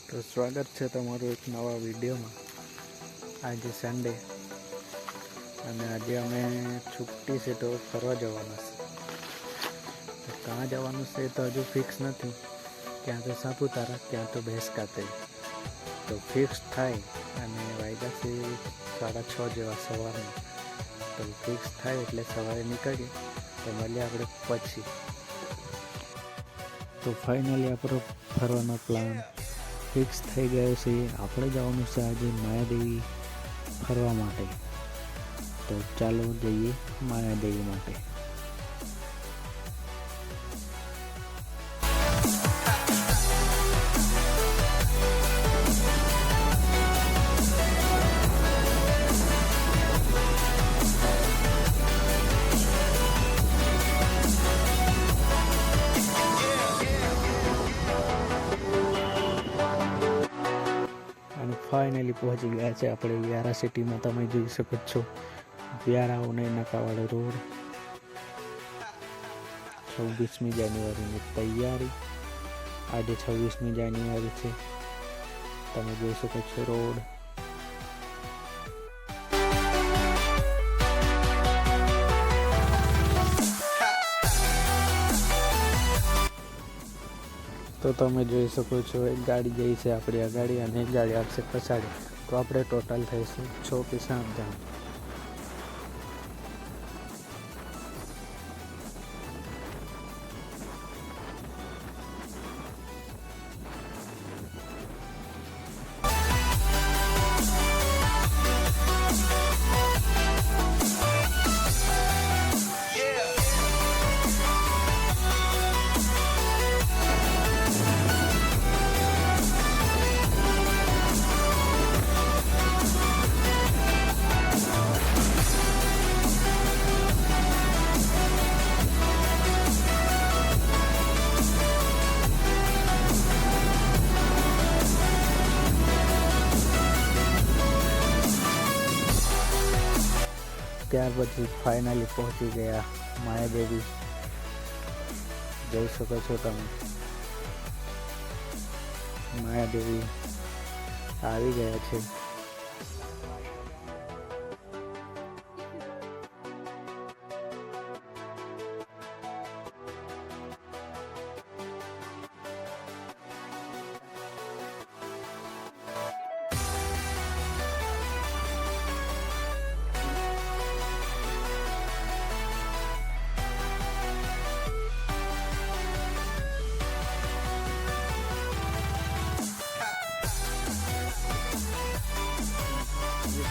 તો સ્વાગત છે તમારું એક નવા વિડીયોમાં. આજે સન્ડે અને આજે અમે છુટ્ટી છે તો ફરવા જવાના છે. ક્યાં જવાનું છે તો હજુ ફિક્સ નથી. ક્યાં તો સાપુતારા, ક્યાં તો ભેંસ કાતે. તો ફિક્સ થાય અને વાગ્યા છે 6:30 જેવા સવારના. તો ફિક્સ થાય એટલે સવારે નીકળીએ તો મળીએ આપણે પછી. તો ફાઇનલી આપણો ફરવાનો પ્લાન ફિક્સ થઈ ગયો છે. આપણે જવાનું છે આજે માયાદેવી ફરવા માટે. તો ચાલો જઈએ માયાદેવી માટે. ફાઇનલી પહોંચી ગયા છે આપણે વ્યારા સિટીમાં. તમે જોઈ શકો છો વ્યારા ઉનાઈ નાકાવાળો રોડ. 26મી જાન્યુઆરીની તૈયારી. આજે 26મી જાન્યુઆરી છે. તમે જોઈ શકો છો રોડ. તો તમે જોઈ શકો છો એક ગાડી જઈ છે આપણી આગળ અને એક ગાડી આવશે પછાડી. તો આપણે ટોટલ થઈશું 6 કે 7 જણ. ત્યાર પછી ફાઇનલી પહોંચી ગયા માયાદેવી. જોઈ શકો છો તમે માયાદેવી આવી ગયા છે.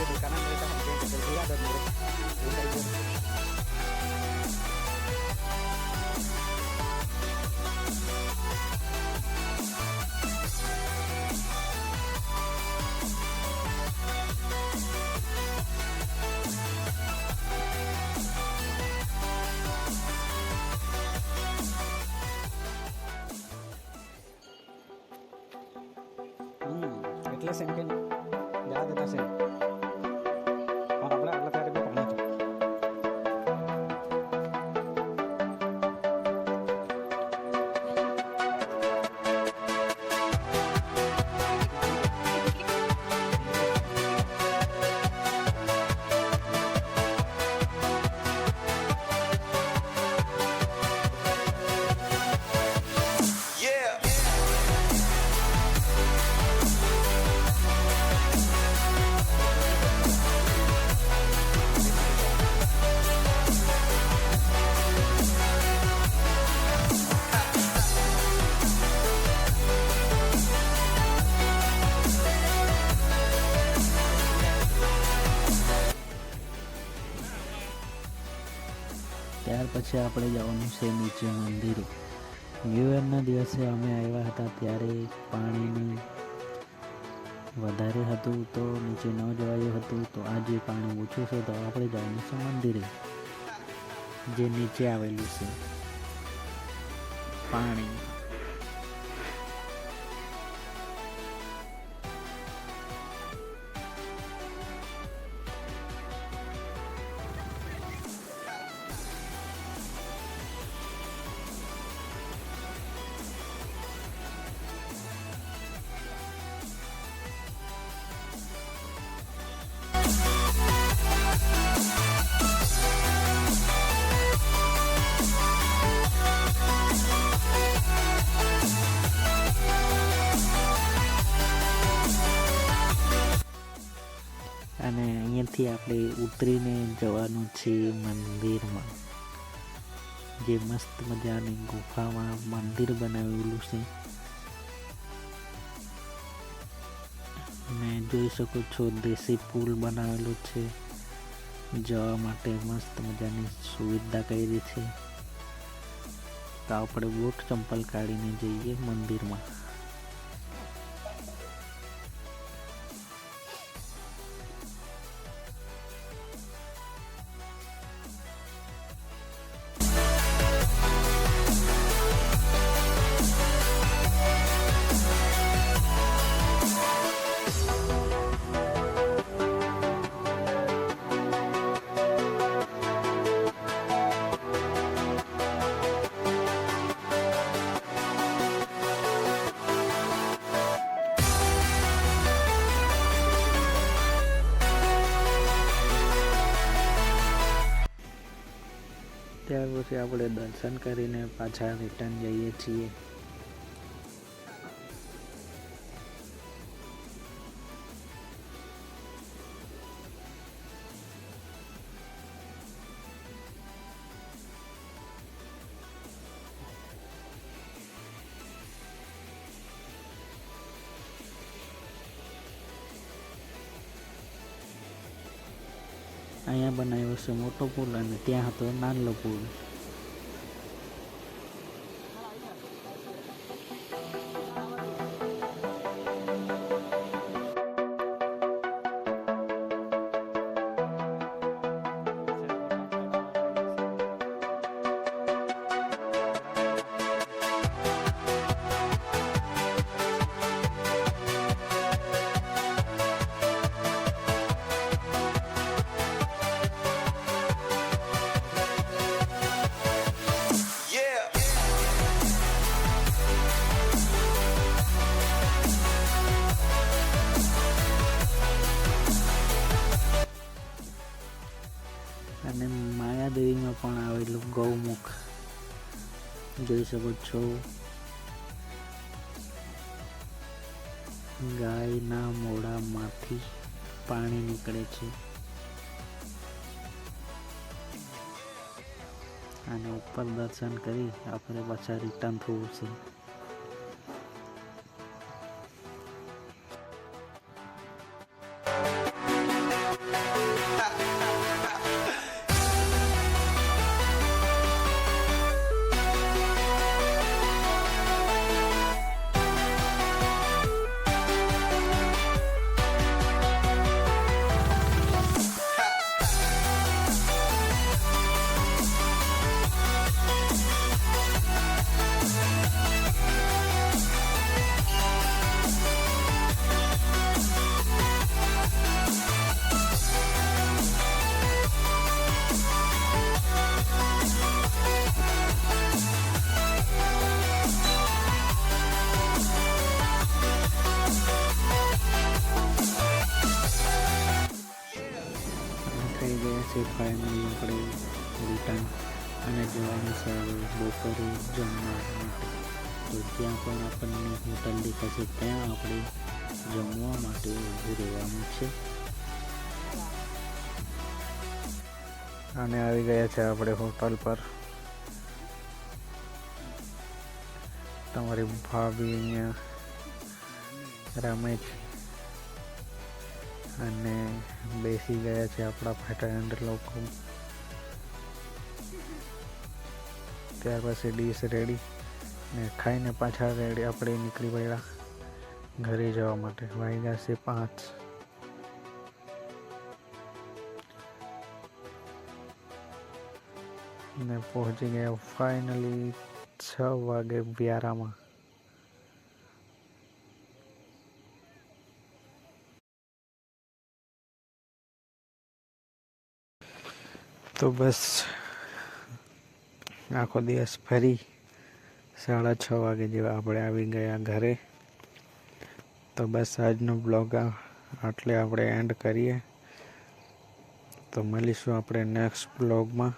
Di kanan mereka mungkin ke kiri dan એટલે સેમ કે યાદ હતા સેમ. ત્યાર પછી આપણે જવાનું છે નીચે મંદિરે. ન્યૂ યરના દિવસે અમે આવ્યા હતા ત્યારે પાણીની વધારે હતું તો નીચે ન જવાયું હતું. તો આજે પાણી ઓછું છે તો આપણે જવાનું છે મંદિરે જે નીચે આવેલું છે. પાણી અહીંયાથી આપણે ઉતરીને જવાનું છે મંદિરમાં, જે મસ્ત મજાની ગુફામાં મંદિર બનાવેલું છે. ને જોઈ શકો છો દેશી પુલ બનાવેલો છે, જવા માટે મસ્ત મજાની સુવિધા કરી છે. તો આપણે બૂટ ચંપલ કાઢીને જઈએ મંદિરમાં. ત્યાર પછી આપણે દર્શન કરીને પાછા રિટર્ન જઈએ છીએ. અહીંયા બનાવ્યો છે મોટો પુલ અને ત્યાં હતો નાનો પુલ. અને માયાદેવીમાં પણ આવેલું ગૌમુખ જોઈ શકો છો. ગાયના મોઢામાંથી પાણી નીકળે છે અને ઉપર દર્શન કરી આપણે પાછા રિટર્ન થવું છે. થઈ ગયા છે ફાઇનલી આપણે રિટર્ન અને જવાનું છે બપોરે જમવા માટે. તો જ્યાં પણ આપણને હોટલ દેખાશે ત્યાં આપણે જમવા માટે ઊભું રહેવાનું છે. અને આવી ગયા છે આપણે હોટલ પર. તમારી ભાભી અહીંયા રમે છે અને બેસી ગયા છે આપણા ફ્રેન્ડ લોકો. ત્યાર પછી ડીશ રેડી ને ખાઈને પાછા રેડી આપણે નીકળી પડ્યા ઘરે જવા માટે. વાગ્યા છે 5 ને પહોંચી ગયા ફાઇનલી 6 વાગે વ્યારામાં. તો બસ આખો દિવસ ફરી 6:30 વાગે જેવા આપણે આવી ગયા ઘરે. તો બસ આજનો બ્લોગ આટલે આપણે એન્ડ કરીએ. તો મળીશું આપણે નેક્સ્ટ બ્લોગમાં.